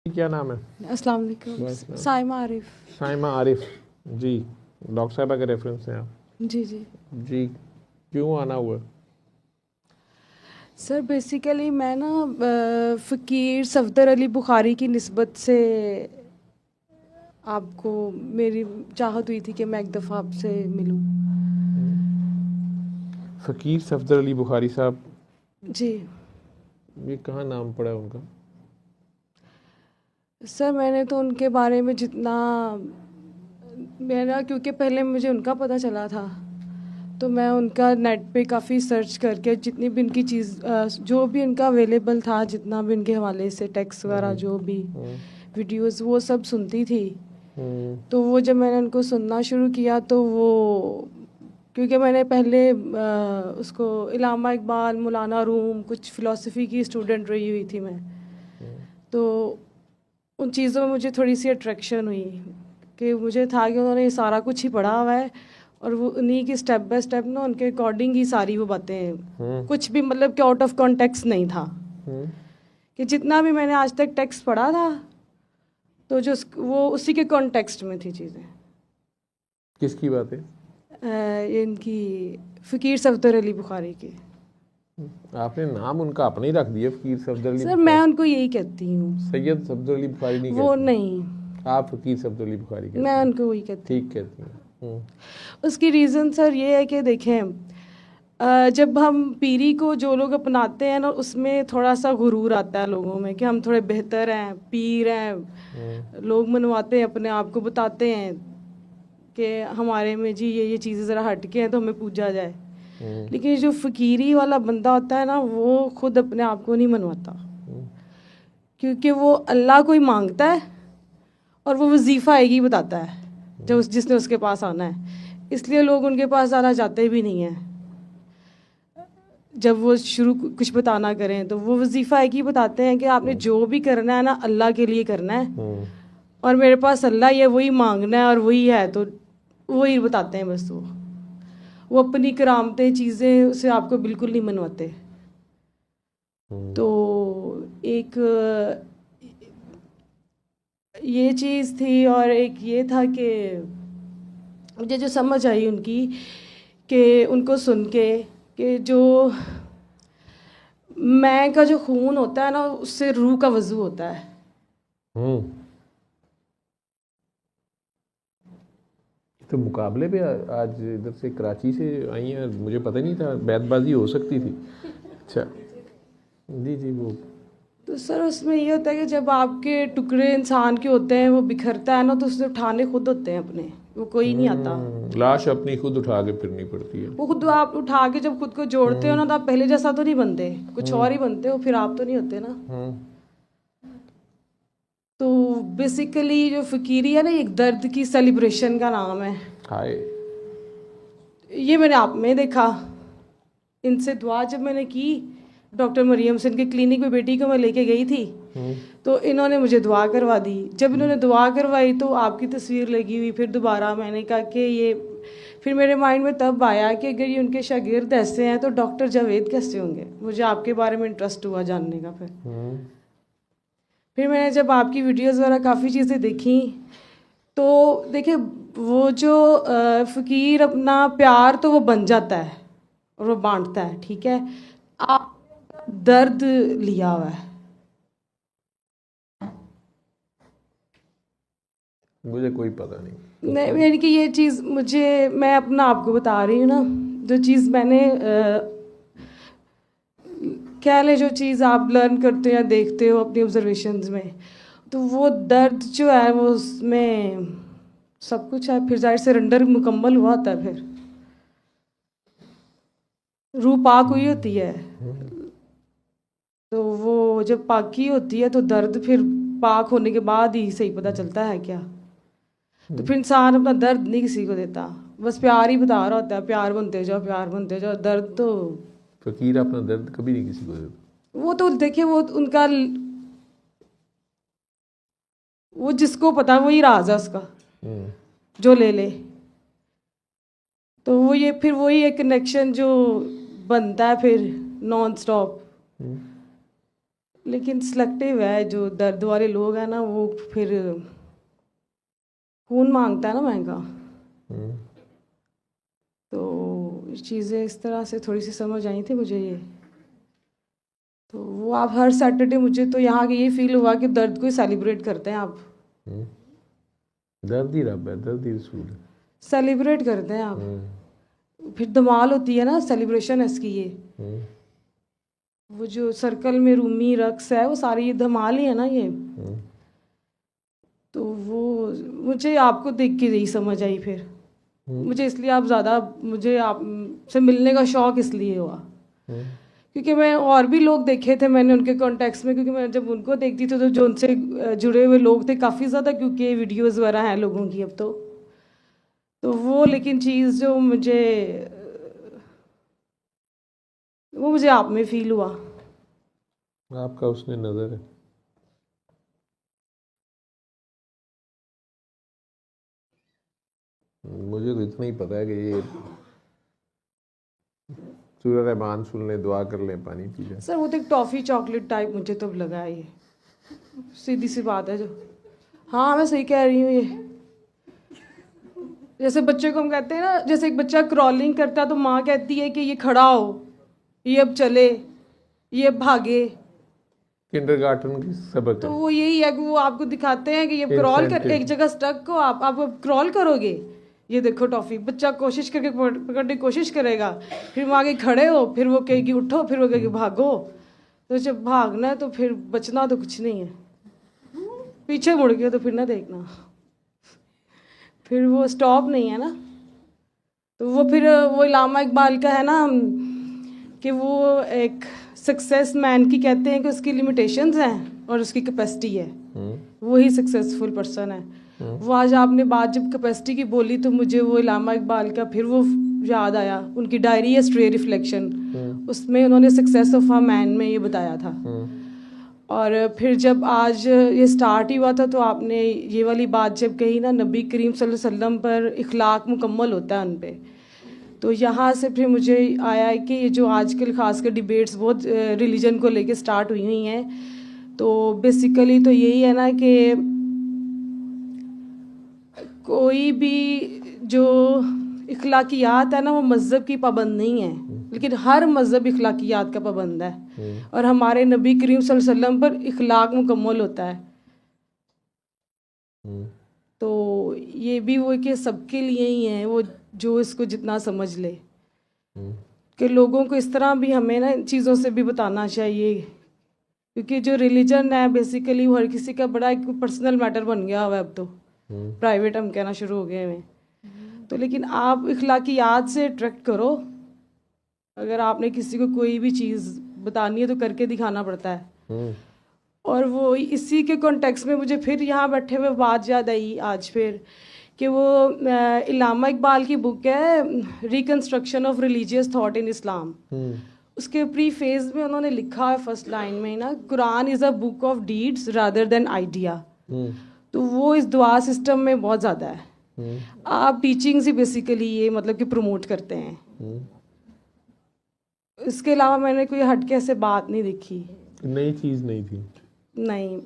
क्या नाम है? अस्सलाम वालेकुम। साइमा आरिफ। साइमा आरिफ जी, डॉक्टर साहबा के रेफरेंस हैं आप? जी जी जी, क्यों आना हुआ? सर, बेसिकली मैं ना फ़कीर सफदर अली बुखारी की निस्बत से आपको मेरी चाहत हुई थी कि मैं एक दफ़ा आपसे मिलूं। फ़कीर सफदर अली बुखारी साहब, जी ये कहाँ नाम पड़ा है उनका? सर, मैंने तो उनके बारे में जितना मेरा, क्योंकि पहले मुझे उनका पता चला था तो मैं उनका नेट पे काफ़ी सर्च करके जितनी भी उनकी चीज़ जो भी उनका अवेलेबल था, जितना भी उनके हवाले से टेक्स्ट वगैरह जो भी वीडियोस वो सब सुनती थी। तो वो जब मैंने उनको सुनना शुरू किया तो वो, क्योंकि मैंने पहले उसको इलामा इकबाल, मौलाना रूम, कुछ फ़िलासफ़ी की स्टूडेंट रही हुई थी मैं, तो उन चीज़ों में मुझे थोड़ी सी अट्रैक्शन हुई कि मुझे था कि उन्होंने ये सारा कुछ ही पढ़ा हुआ है और वो उन्हीं की स्टेप बाय स्टेप ना उनके अकॉर्डिंग ही सारी वो बातें, कुछ भी मतलब कि आउट ऑफ कॉन्टेक्स्ट नहीं था। कि जितना भी मैंने आज तक टेक्स्ट पढ़ा था तो जो वो उसी के कॉन्टेक्स्ट में थी चीज़ें। किसकी बात है? इनकी फ़कीर सफदर अली बुखारी की। आपने नाम उनका अपना ही रख दिया, फ़कीर सफदर अली सर, मैं बुखारी। उनको यही कहती हूँ, सैयद सफदर अली बुखारी नहीं वो कहती? नहीं, आप फ़कीर सफदर अली बुखारी कहती मैं हैं? उनको वही कहती हूँ। ठीक कहती हैं। उसकी रीज़न सर ये है कि देखें, जब हम पीरी को जो लोग अपनाते हैं ना, उसमें थोड़ा सा गुरूर आता है लोगों में कि हम थोड़े बेहतर हैं, पीर हैं, लोग मनवाते हैं, अपने आप को बताते हैं कि हमारे में जी ये चीज़ें ज़रा हट के हैं तो हमें पूजा जाए। लेकिन जो फ़कीरी वाला बंदा होता है ना, वो खुद अपने आप को नहीं मनवाता, क्योंकि वो अल्लाह को ही मांगता है और वो वजीफ़ा एक ही बताता है जब जिसने उसके पास आना है, इसलिए लोग उनके पास आना चाहते भी नहीं हैं। जब वो शुरू कुछ बताना करें तो वो वजीफ़ा एक ही बताते हैं कि आपने जो भी करना है ना, अल्लाह के लिए करना है और मेरे पास अल्लाह ही है, वही मांगना है और वही है, तो वही बताते हैं बस। वो अपनी करामतें चीज़ें उसे आपको बिल्कुल नहीं मनवाते। तो एक ये चीज़ थी और एक ये था कि मुझे जो समझ आई उनकी, कि उनको सुन के, कि जो मैं का जो खून होता है ना, उससे रूह का वज़ू होता है। तो मुकाबले पे आज इधर से कराची से आई हैं, मुझे पता नहीं था, बैतबाजी हो सकती थी। अच्छा जी जी, वो तो सर उसमें ये होता है कि जब आपके टुकड़े इंसान के होते हैं, वो बिखरता है ना, तो उसे उठाने खुद होते हैं अपने, वो कोई नहीं आता। लाश अपनी खुद उठा के फिरनी पड़ती है। वो खुद आप उठा के जब खुद को जोड़ते हो ना, तो आप पहले जैसा तो नहीं बनते, कुछ और ही बनते हो, फिर आप तो नहीं होते ना। तो बेसिकली जो फ़कीरी है ना, एक दर्द की सेलिब्रेशन का नाम है। हाय, ये मैंने आप में देखा, इनसे दुआ जब मैंने की, डॉक्टर मरियम से, इनके क्लिनिक में बेटी को मैं लेके गई थी, तो इन्होंने मुझे दुआ करवा दी। जब इन्होंने दुआ करवाई तो आपकी तस्वीर लगी हुई, फिर दोबारा मैंने कहा कि ये, फिर मेरे माइंड में तब आया कि अगर ये उनके शागिर्द ऐसे हैं तो डॉक्टर जावेद कैसे होंगे। मुझे आपके बारे में इंटरेस्ट हुआ जानने का। फिर मैंने जब आपकी वीडियोज़ वगैरह काफ़ी चीज़ें देखी, तो देखिए, वो जो फ़कीर अपना प्यार तो वो बन जाता है और वो बांटता है, ठीक है, आप दर्द लिया हुआ है। मुझे कोई पता नहीं। नहीं, यानी कि ये चीज़ मुझे, मैं अपना आपको बता रही हूँ ना, जो चीज़ मैंने ख्याल है, जो चीज़ आप लर्न करते हो या देखते हो अपनी ऑब्जर्वेशंस में, तो वो दर्द जो है वो उसमें सब कुछ है। फिर जाहिर सरेंडर मुकम्मल हुआ होता है, फिर रूह पाक हुई होती है, तो वो जब पाकी होती है तो दर्द फिर पाक होने के बाद ही सही पता चलता है क्या। तो फिर इंसान अपना दर्द नहीं किसी को देता, बस प्यार ही बता रहा होता है, प्यार बनते जाओ, प्यार बनते जाओ। दर्द तो फ़कीर अपना दर्द कभी नहीं किसी को देता। वो तो देखिए, वो उनका, वो जिसको पता वही राज है उसका, जो ले ले। तो वो ये फिर वही एक कनेक्शन जो बनता है फिर नॉन स्टॉप, लेकिन सिलेक्टिव है, जो दर्द वाले लोग हैं ना वो फिर खून मांगता है ना महंगा। तो चीज़ें इस तरह से थोड़ी सी समझ आई थी मुझे ये। तो वो आप हर सैटरडे, मुझे तो यहाँ के ये फील हुआ कि दर्द को ही सेलिब्रेट करते हैं आप। दर्द ही रब है, दर्द ही रसूल है, सेलिब्रेट करते हैं आप। फिर धमाल होती है ना, सेलिब्रेशन है इसकी ये। वो जो सर्कल में रूमी रक्स है वो सारी ये धमाल ही है ना ये। तो वो मुझे आपको देख के यही समझ आई फिर। मुझे इसलिए आप ज़्यादा, मुझे आप से मिलने का शौक़ इसलिए हुआ क्योंकि मैं और भी लोग देखे थे मैंने उनके कॉन्टेक्स्ट में, क्योंकि मैं जब उनको देखती थी तो जो उनसे जुड़े हुए लोग थे काफ़ी ज़्यादा, क्योंकि वीडियोज़ वगैरह हैं लोगों की अब तो वो, लेकिन चीज़ जो मुझे आप में फील हुआ। आपका उसने नज़र है। मुझे तो इतना ही पता है कि ये सूरह रहमान सुन ले, दुआ कर ले, पानी पी ले। सर वो तो एक टॉफ़ी चॉकलेट टाइप मुझे तो लगा है ये, सीधी सी बात है जो। हाँ मैं सही कह रही हूँ ये। जैसे बच्चे को हम कहते हैं ना, जैसे एक बच्चा क्रॉलिंग करता है तो माँ कहती है कि ये खड़ा हो, ये अब चले, ये अब भागे। किंडरगार्टन की सबक तो है। वो यही है कि वो आपको दिखाते हैं कि ये क्रॉल कर, एक जगह स्टक हो आप अब क्रॉल करोगे, ये देखो टॉफ़ी। बच्चा कोशिश करके पकड़ने की कोशिश करेगा, फिर वहाँ आगे खड़े हो, फिर वो कहेगी उठो, फिर वो कहेगी भागो। तो जब भागना है तो फिर बचना तो कुछ नहीं है, पीछे मुड़ गए तो फिर ना देखना, फिर वो स्टॉप नहीं है ना। तो वो फिर वो इलामा इकबाल का है ना कि वो एक सक्सेस मैन की कहते हैं कि उसकी लिमिटेशंस हैं और उसकी कैपेसिटी है, वही सक्सेसफुल पर्सन है। वो आज आपने बात जब कैपेसिटी की बोली तो मुझे वो इलामा इकबाल का फिर वो याद आया, उनकी डायरी है स्ट्रे रिफ्लेक्शन, उसमें उन्होंने सक्सेस ऑफ अ मैन में ये बताया था। और फिर जब आज ये स्टार्ट ही हुआ था तो आपने ये वाली बात जब कही ना, नबी करीम सल्लल्लाहु अलैहि वसल्लम पर इखलाक मुकम्मल होता है उन पे, तो यहाँ से फिर मुझे आया है कि ये जो आजकल खासकर डिबेट्स बहुत रिलीजन को लेके स्टार्ट हुई हैं, तो बेसिकली तो यही है ना कि कोई भी जो इखलाकियात है ना वो मज़हब की पाबंद नहीं है, लेकिन हर मज़हब इखलाकियात का पाबंद है। और हमारे नबी करीम सल्लल्लाहु अलैहि वसल्लम पर इखलाक मुकम्मल होता है। तो ये भी वो कि सबके लिए ही है, वो जो इसको जितना समझ ले कि लोगों को इस तरह भी हमें ना इन चीज़ों से भी बताना चाहिए, क्योंकि जो रिलीजन है बेसिकली वो हर किसी का बड़ा एक पर्सनल मैटर बन गया हुआ है अब तो, प्राइवेट हम कहना शुरू हो गए हैं। तो लेकिन आप इखलाकियात से अट्रैक्ट करो, अगर आपने किसी को कोई भी चीज़ बतानी है तो करके दिखाना पड़ता है। और वो इसी के कॉन्टेक्स्ट में मुझे फिर यहाँ बैठे हुए बात याद आई आज फिर कि वो इलामा इकबाल की बुक है reconstruction of religious thought in Islam, उसके प्री फेज में उन्होंने लिखा है फर्स्ट लाइन में ना, Quran is a book of deeds rather than idea. तो वो इस दुआ सिस्टम में बहुत ज़्यादा है। आप टीचिंग्स ही बेसिकली ये मतलब कि प्रमोट करते हैं। इसके अलावा मैंने कोई हटके ऐसे बात नहीं देखी, नई चीज़ नहीं थी। नहीं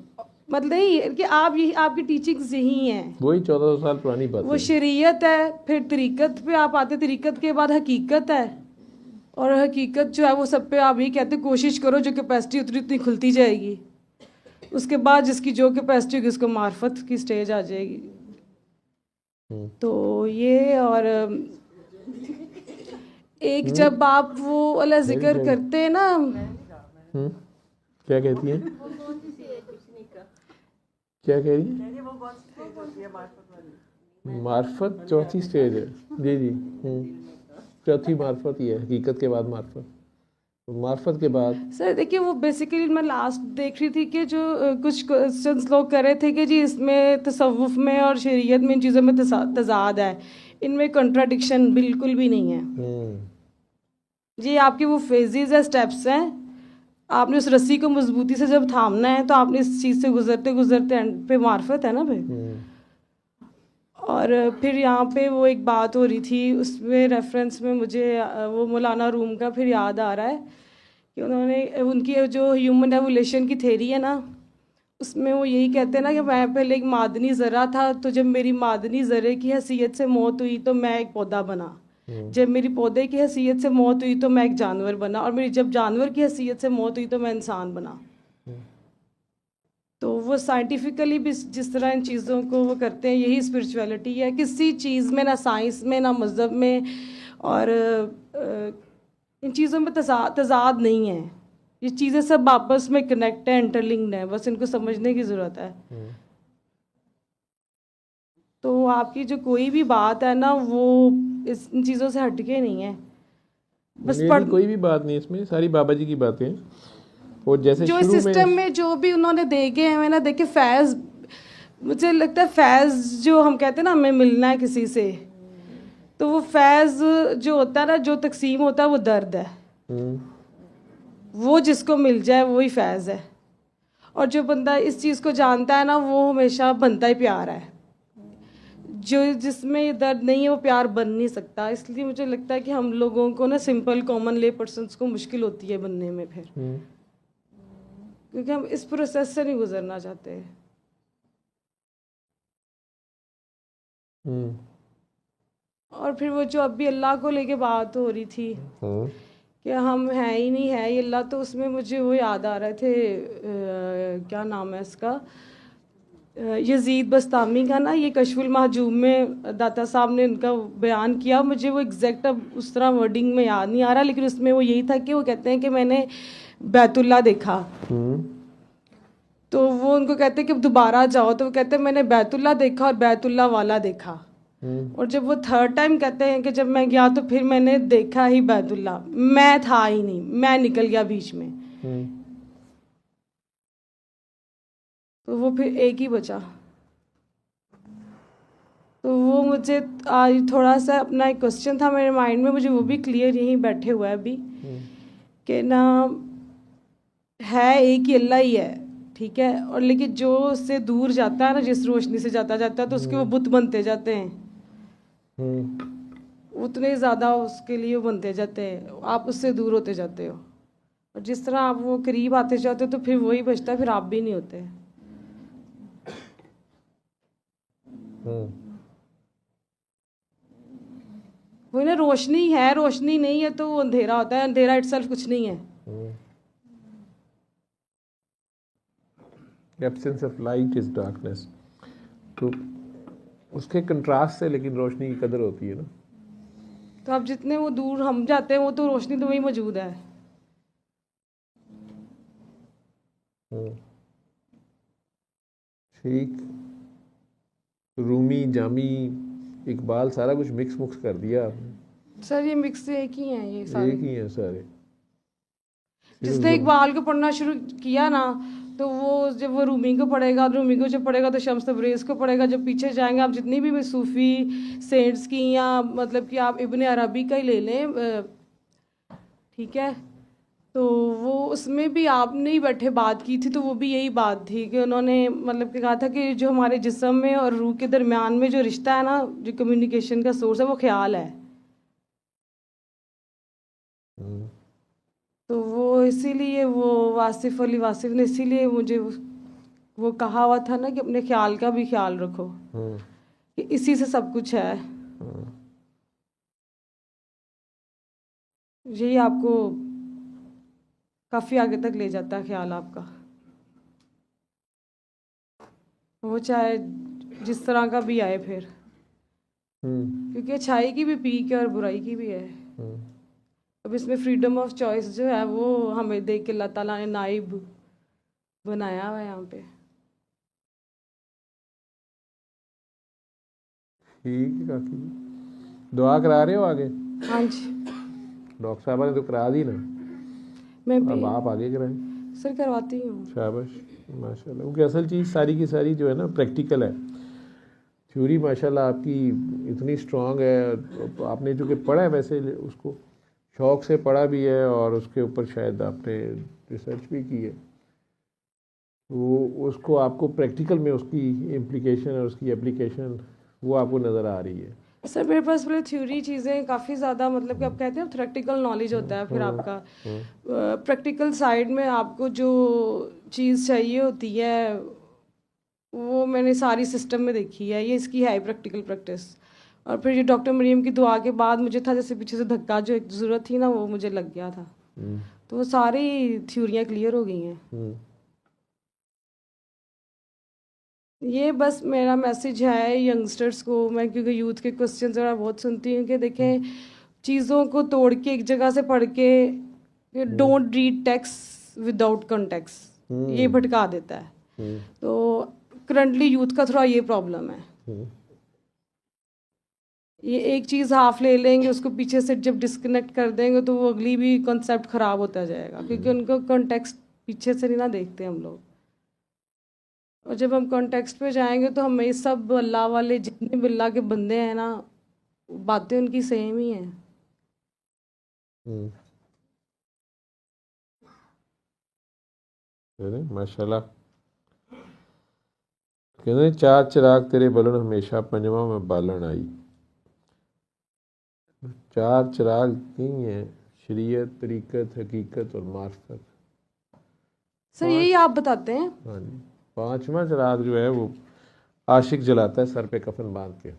मतलब ये कि आप यही आपकी टीचिंग्स यही हैं, वही 1400 साल पुरानी बात वो है। शरीयत है, फिर तरीक़त पे आप आते, तरीक़त के बाद हकीकत है, और हकीकत जो है वो सब पे आप यही कहते कोशिश करो जो कैपेसिटी उतनी उतनी खुलती जाएगी, उसके बाद जिसकी जो कैपेसिटी होगी उसको मार्फत की स्टेज आ जाएगी। तो ये और एक जब आप वो वाला जिक्र करते हैं ना, क्या कहती हैं, क्या कह रही है? मार्फत चौथी स्टेज है। जी जी, चौथी मार्फत ही है, हकीकत के बाद मार्फत, मार्फत के बाद। सर देखिए वो बेसिकली मैं लास्ट देख रही थी कि जो कुछ क्वेश्चंस लोग कर रहे थे कि जी इसमें तसव्वुफ में और शरीयत में इन चीज़ों में तजाद है, इनमें कंट्राडिक्शन बिल्कुल भी नहीं है जी। आपकी वो फेजेस है, स्टेप्स हैं, आपने उस रस्सी को मजबूती से जब थामना है तो आपने इस चीज़ से गुजरते गुजरते एंड पे मार्फत है ना भाई। और फिर यहाँ पे वो एक बात हो रही थी उसमें रेफरेंस में मुझे वो मौलाना रूम का फिर याद आ रहा है कि उन्होंने उनकी जो ह्यूमन एवोल्यूशन की थेरी है ना, उसमें वो यही कहते हैं ना कि मैं पहले एक मादनी ज़रा था, तो जब मेरी मादनी ज़रे की हैसियत से मौत हुई तो मैं एक पौधा बना, जब मेरी पौधे की हैसियत से मौत हुई तो मैं एक जानवर बना, और मेरी जब जानवर की हैसियत से मौत हुई तो मैं इंसान बना। तो वो साइंटिफिकली भी जिस तरह इन चीज़ों को वो करते हैं, यही स्पिरिचुअलिटी है। किसी चीज़ में, ना साइंस में, ना मज़हब में, और इन चीज़ों में तज़ाद नहीं है। ये चीज़ें सब आपस में कनेक्ट है, इंटरलिंक्ड है, बस इनको समझने की ज़रूरत है। तो आपकी जो कोई भी बात है ना, वो इन चीज़ों से हटके नहीं है। बस मेरी कोई भी बात नहीं, इसमें सारी बाबा जी की बातें हैं। और जैसे जो शुरू सिस्टम में जो भी उन्होंने देखे हैं ना, देखिए फैज़, मुझे लगता है फैज़ जो हम कहते हैं ना, हमें मिलना है किसी से, तो वो फैज़ जो होता है ना, जो तकसीम होता है, वो दर्द है। वो जिसको मिल जाए वही फैज़ है। और जो बंदा इस चीज़ को जानता है ना, वो हमेशा बनता ही प्यार है। जो जिसमें ये दर्द नहीं है, वो प्यार बन नहीं सकता। इसलिए मुझे लगता है कि हम लोगों को ना, सिंपल कॉमन ले पर्सन्स को मुश्किल होती है बनने में फिर, क्योंकि हम इस प्रोसेस से नहीं गुजरना चाहते। और फिर वो जो अभी अल्लाह को लेके बात हो रही थी कि हम हैं ही नहीं है ये अल्लाह, तो उसमें मुझे वो याद आ रहे थे, क्या नाम है इसका, यजीद बस्तामी का ना, ये कशफुल महजूब में दाता साहब ने उनका बयान किया। मुझे वो एग्जैक्ट अब उस तरह वर्डिंग में याद नहीं आ रहा, लेकिन उसमें वो यही था कि वो कहते हैं कि मैंने बैतुल्ला देखा। तो वो उनको कहते हैं कि दोबारा जाओ, तो वो कहते हैं मैंने बैतुल्ला देखा और बैतुल्ला वाला देखा। और जब वो थर्ड टाइम कहते हैं कि जब मैं गया तो फिर मैंने देखा ही बैतुल्ला, मैं था ही नहीं, मैं निकल गया बीच में। तो वो फिर एक ही बचा। तो वो मुझे आज थोड़ा सा अपना एक क्वेश्चन था मेरे माइंड में, मुझे वो भी क्लियर यहीं बैठे हुआ है अभी, कि ना है एक ही अल्लाह ही है, ठीक है, और लेकिन जो उससे दूर जाता है ना, जिस रोशनी से जाता जाता है, तो उसके वो बुत बनते जाते हैं, उतने ज़्यादा उसके लिए वो बनते जाते हैं, आप उससे दूर होते जाते हो। और जिस तरह आप वो करीब आते जाते हो तो फिर वही बचता है, फिर आप भी नहीं होते। वही ना, रोशनी है, रोशनी नहीं है तो वो अंधेरा होता है, अंधेरा इटसेल्फ कुछ नहीं है। Absence of light is darkness. तो उसके कंट्रास्ट से लेकिन रोशनी की कदर होती है ना। तो अब जितने वो दूर हम जाते हैं, वो तो रोशनी तो वही मौजूद है। ठीक, रूमी, जामी, इकबाल, सारा कुछ मिक्स मुक्स कर दिया आपने। सर ये मिक्स एक ही हैं, ये सारे एक ही हैं सारे। जिसने इकबाल को पढ़ना शुरू किया ना, तो वो जब वो रूमी को पढ़ेगा, रूमी को जब पढ़ेगा तो शम्स तबरेज़ को पढ़ेगा। जब पीछे जाएंगे आप, जितनी भी सूफ़ी सेंट्स की, या मतलब कि आप इब्ने अरबी का ही ले लें, ठीक है, तो वो उसमें भी आपने ही बैठे बात की थी, तो वो भी यही बात थी कि उन्होंने मतलब कि कहा था कि जो हमारे जिस्म में और रूह के दरमियान में जो रिश्ता है ना, जो कम्युनिकेशन का सोर्स है, वो ख्याल है। तो वो इसीलिए वो वासिफ़ अली वासिफ़ ने इसीलिए मुझे वो कहा हुआ था ना कि अपने ख्याल का भी ख्याल रखो, कि इसी से सब कुछ है। यही आपको काफ़ी आगे तक ले जाता है ख्याल आपका, वो चाहे जिस तरह का भी आए फिर, क्योंकि अच्छाई की भी पीक है और बुराई की भी है। अब इसमें फ्रीडम ऑफ चॉइस जो है वो हमें देख के अल्लाह ताला ने नाइब बनाया हुआ है यहाँ पे। ठीक है काकी, दुआ करा रहे हो आगे? हाँ जी, डॉक्टर साहबा ने तो करा दी ना, मैं अब आप आगे कराएं। सर करवाती हूँ। शाबाश, माशाल्लाह। क्योंकि असल चीज़ सारी की सारी जो है ना प्रैक्टिकल है। थ्योरी माशाल्लाह आपकी इतनी स्ट्रांग है, तो आपने जो कि पढ़ा है वैसे उसको शौक़ से पढ़ा भी है, और उसके ऊपर शायद आपने रिसर्च भी की है, वो उसको आपको प्रैक्टिकल में उसकी इम्प्लीकेशन और उसकी एप्लीकेशन वो आपको नज़र आ रही है। सर मेरे पास पहले थ्योरी चीज़ें काफ़ी ज़्यादा, मतलब कि आप कहते हैं प्रैक्टिकल नॉलेज होता है, फिर आपका प्रैक्टिकल साइड में आपको जो चीज़ चाहिए होती है वो मैंने सारी सिस्टम में देखी है, ये इसकी है प्रैक्टिकल प्रैक्टिस। और फिर ये डॉक्टर मरियम की दुआ के बाद मुझे था जैसे पीछे से धक्का, जो एक ज़रूरत थी ना वो मुझे लग गया था, तो वो सारी थ्योरियाँ क्लियर हो गई हैं। ये बस मेरा मैसेज है यंगस्टर्स को, मैं क्योंकि यूथ के क्वेश्चन ज़रा बहुत सुनती हूँ कि देखें चीज़ों को तोड़ के एक जगह से पढ़ के, don't read text without context, ये भटका देता है। तो करंटली यूथ का थोड़ा ये प्रॉब्लम है, ये एक चीज़ हाफ ले लेंगे, उसको पीछे से जब डिस्कनेक्ट कर देंगे तो वो अगली भी कॉन्सेप्ट ख़राब होता जाएगा, क्योंकि उनको कॉन्टेक्स्ट पीछे से नहीं ना देखते हम लोग। और जब हम कॉन्टेक्स्ट पे जाएंगे तो हम ये सब अल्लाह वाले जितने भी अल्लाह के बंदे हैं ना, बातें उनकी सेम ही हैं। माशाल्लाह। कहते चार चिराग तेरे बलन हमेशा पंजवा में बालन आई। चार चिराग नहीं है, शरीयत, तरीकत, हकीकत और मार्फत। सर यही आप बताते हैं? हाँ जी। पांचवा चिराग जो है वो आशिक जलाता है सर पे कफन बांध के।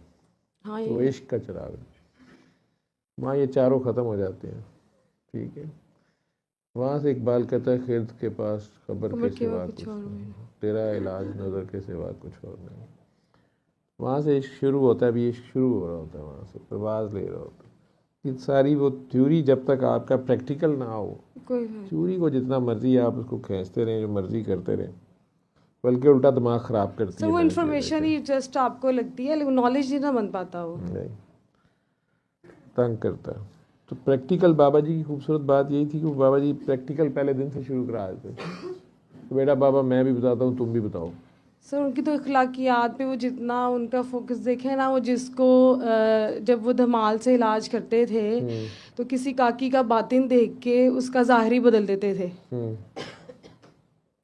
हाँ, तो इश्क का चिराग है। वहाँ ये चारों ख़त्म हो जाते हैं, ठीक है। वहाँ से इकबाल कहता है खिर्द के पास खबर के सिवा कुछ नहीं, तेरा इलाज नज़र के सिवा कुछ और नहीं। वहाँ से इश्क शुरू होता है, अभी इश्क शुरू हो रहा होता है, वहाँ से प्रवास ले रहा होता है। ये सारी वो थ्योरी जब तक आपका प्रैक्टिकल ना हो, थ्योरी को जितना मर्जी आप उसको खींचते रहें, जो मर्जी करते रहें, बल्कि उल्टा दिमाग ख़राब करती है। वो इन्फॉर्मेशन ही जस्ट आपको लगती है, लेकिन नॉलेज नहीं ना बन पाता, वो नहीं, तंग करता है। तो प्रैक्टिकल बाबा जी की खूबसूरत बात यही थी कि बाबा जी प्रैक्टिकल पहले दिन से शुरू करा देते। तो बेटा बाबा मैं भी बताता हूँ, तुम भी बताओ। सर उनकी तो इखलाकियात पे वो जितना उनका फोकस देखे ना, वो जिसको जब वो धमाल से इलाज करते थे तो किसी काकी का बातिन देख के उसका ज़ाहिरी बदल देते थे,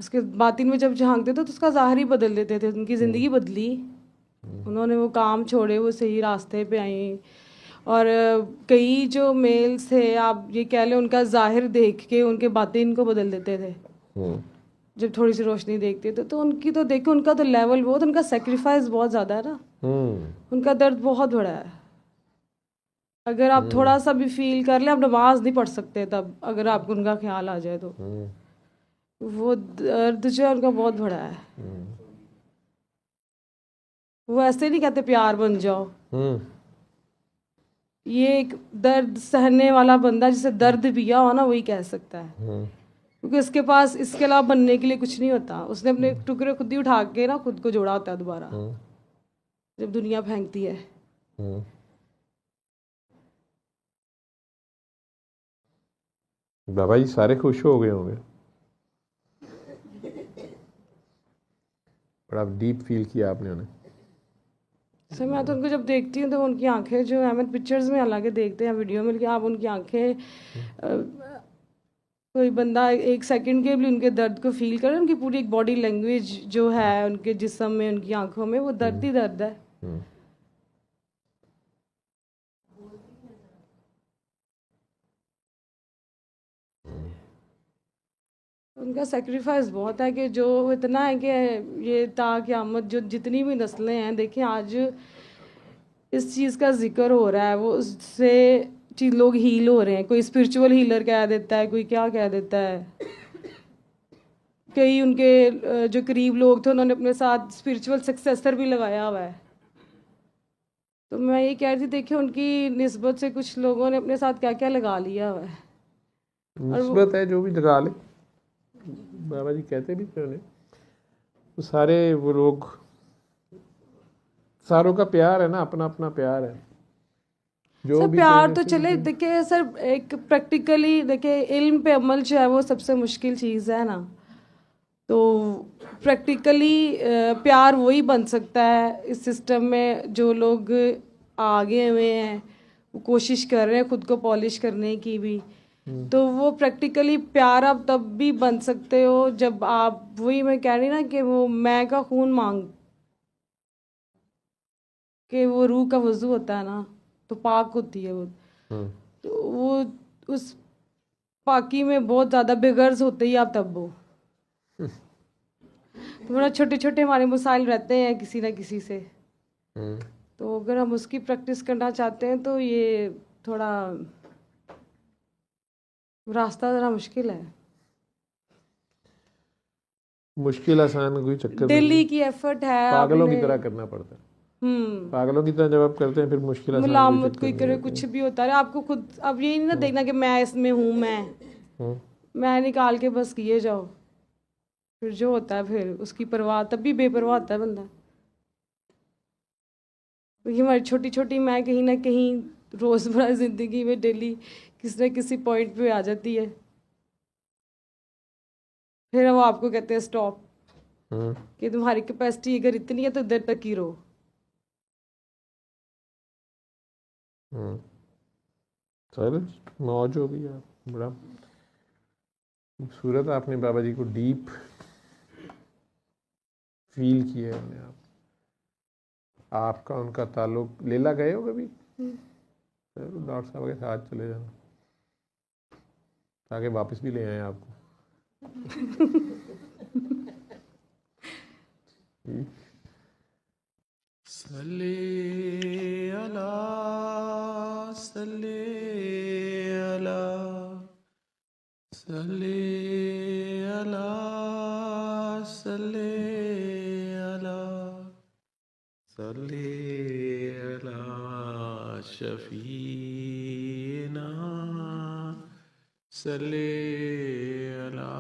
उसके बातिन में जब झांकते थे तो उसका ज़ाहिरी बदल देते थे। उनकी ज़िंदगी बदली, उन्होंने वो काम छोड़े, वो सही रास्ते पे आई। और कई जो मेल्स थे, आप ये कह लें, उनका ज़ाहिर देख के उनके बातिन को बदल देते थे जब थोड़ी सी रोशनी देखते थे। तो उनकी तो देखो, उनका तो लेवल बहुत, उनका सेक्रीफाइस बहुत ज़्यादा है ना, उनका दर्द बहुत बड़ा है। अगर आप थोड़ा सा भी फील कर ले, आप नमाज नहीं पढ़ सकते तब, अगर आपको उनका ख्याल आ जाए तो। वो दर्द जो है उनका बहुत बड़ा है। वो ऐसे नहीं कहते प्यार बन जाओ, ये एक दर्द सहने वाला बंदा जिसे दर्द पिया हो ना, वही कह सकता है, क्योंकि उसके पास इसके अलावा बनने के लिए कुछ नहीं होता। उसने अपने टुकड़े खुद ही उठा के ना खुद को जोड़ा होता है दोबारा, जब दुनिया फेंकती है। बाबा जी सारे खुश हो गए होंगे, बड़ा डीप फील किया आपने उन्हें। सर मैं तो उनको जब देखती हूँ तो उनकी आंखें जो है, मैं पिक्चर्स में हालांकि देखते हैं, वीडियो में, लेकिन आप उनकी आंखें, कोई बंदा एक सेकंड के लिए उनके दर्द को फील करे, उनकी पूरी एक बॉडी लैंग्वेज जो है उनके जिस्म में, उनकी आंखों में, वो दर्द ही दर्द है। उनका सेक्रीफाइस बहुत है, कि जो इतना है कि ये क़यामत जो जितनी भी नस्लें हैं, देखें आज इस चीज़ का जिक्र हो रहा है, वो उससे लोग हील हो रहे हैं। कोई स्पिरिचुअल हीलर कह देता है, कोई क्या कह देता है। कई उनके जो करीब लोग थे उन्होंने अपने साथ स्पिरिचुअल सक्सेसर भी लगाया हुआ है। तो मैं ये कह रही थी, देखिए उनकी निस्बत से कुछ लोगों ने अपने साथ क्या क्या लगा लिया हुआ है। निस्बत है जो भी लगा ले, बाबा जी कहते भी थे उन्हें, तो सारे वो लोग, सारों का प्यार है ना, अपना अपना प्यार है। जो सर प्यार तो चले, देखिए सर एक प्रैक्टिकली देखिए, इल्म पे अमल जो है वो सबसे मुश्किल चीज़ है ना। तो प्रैक्टिकली प्यार वही बन सकता है इस सिस्टम में जो लोग आगे हुए हैं, वो कोशिश कर रहे हैं खुद को पॉलिश करने की भी। तो वो प्रैक्टिकली प्यार आप तब भी बन सकते हो जब आप, वही मैं कह रही ना कि वो मैं का खून मांग कि वो रूह का वज़ू होता है ना, तो पाक होती है वो। हम्म, तो वो उस पाकी में बहुत ज़्यादा बेगर्ज होते ही आप तब वो थोड़ा छोटे छोटे हमारे मसाइल रहते हैं किसी ना किसी से। हम्म। तो अगर हम उसकी प्रैक्टिस करना चाहते हैं तो ये थोड़ा रास्ता ज़रा मुश्किल है। मुश्किल आसान कोई चक्कर नहीं डेली है, की एफर्ट है पागलों की आपने। तरह करना पड़ता है। पागलों की तरह जब आप करते हैं फिर मुश्किल आसान कोई मुलामत चक्कर कोई नहीं करे, होती। कुछ भी होता है आपको खुद। अब ये नहीं ना देखना कि मैं इसमें हूँ, हम्म, मैं निकाल के बस किए जाओ। फिर जो होता है फिर उसकी परवाह, तब भी बेपरवाह होता है बंदा। क्योंकि हमारी छोटी छोटी मैं कहीं ना कहीं रोज़मर्रा ज़िंदगी में डेली किसी न किसी पॉइंट पे आ जाती है। फिर वो आपको कहते हैं स्टॉप, हम्म, कि तुम्हारी कैपेसिटी अगर इतनी है तो इधर तक ही रहो। हम्म। चलो, मौज हो गई यार, बड़ा खूबसूरत आपने बाबा जी को डीप फील किया है अपने आप। आपका उनका ताल्लुक, लेला गए हो कभी? चलो डॉक्टर साहब के साथ चले जाना ताकि वापस भी ले आए आपको। सल्ले अला सल्ले अला सल्ले अला सल्ले अला सल्ले अला शफीना सल्ले अला